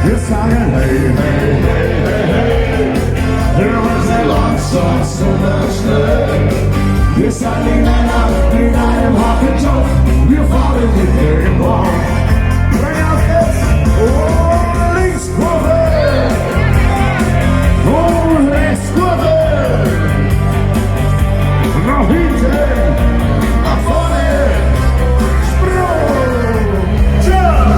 It's like a hey, hey, hey, hey, hey. There was a long song, so much love. Yes, I need that now, need I am hawk and tough. We're falling with very long. Bring out this, oh, Lex Grover. Oh, Lex Grover. No, he did. I'm funny. Spro. Jump.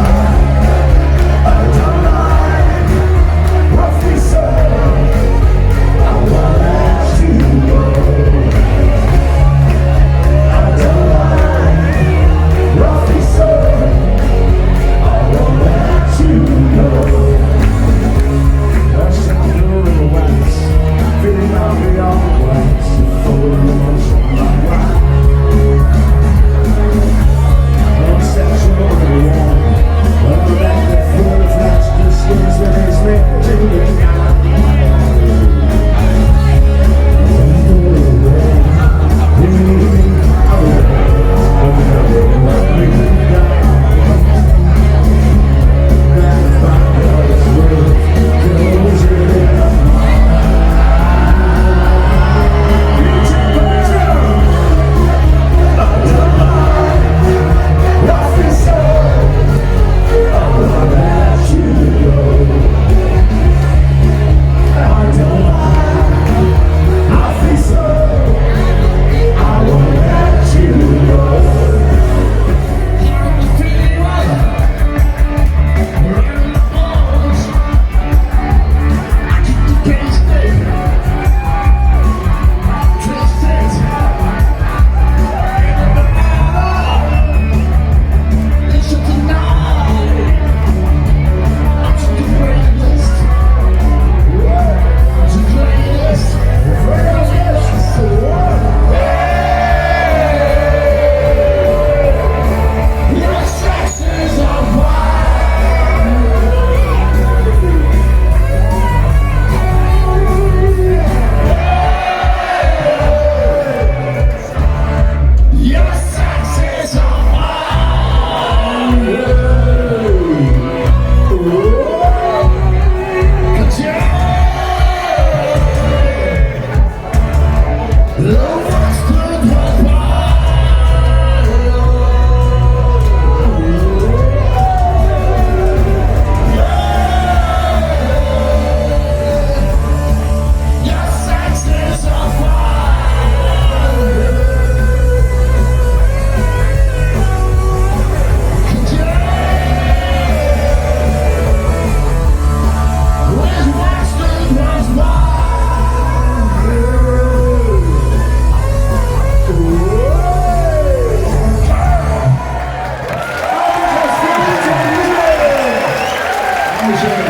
Hoje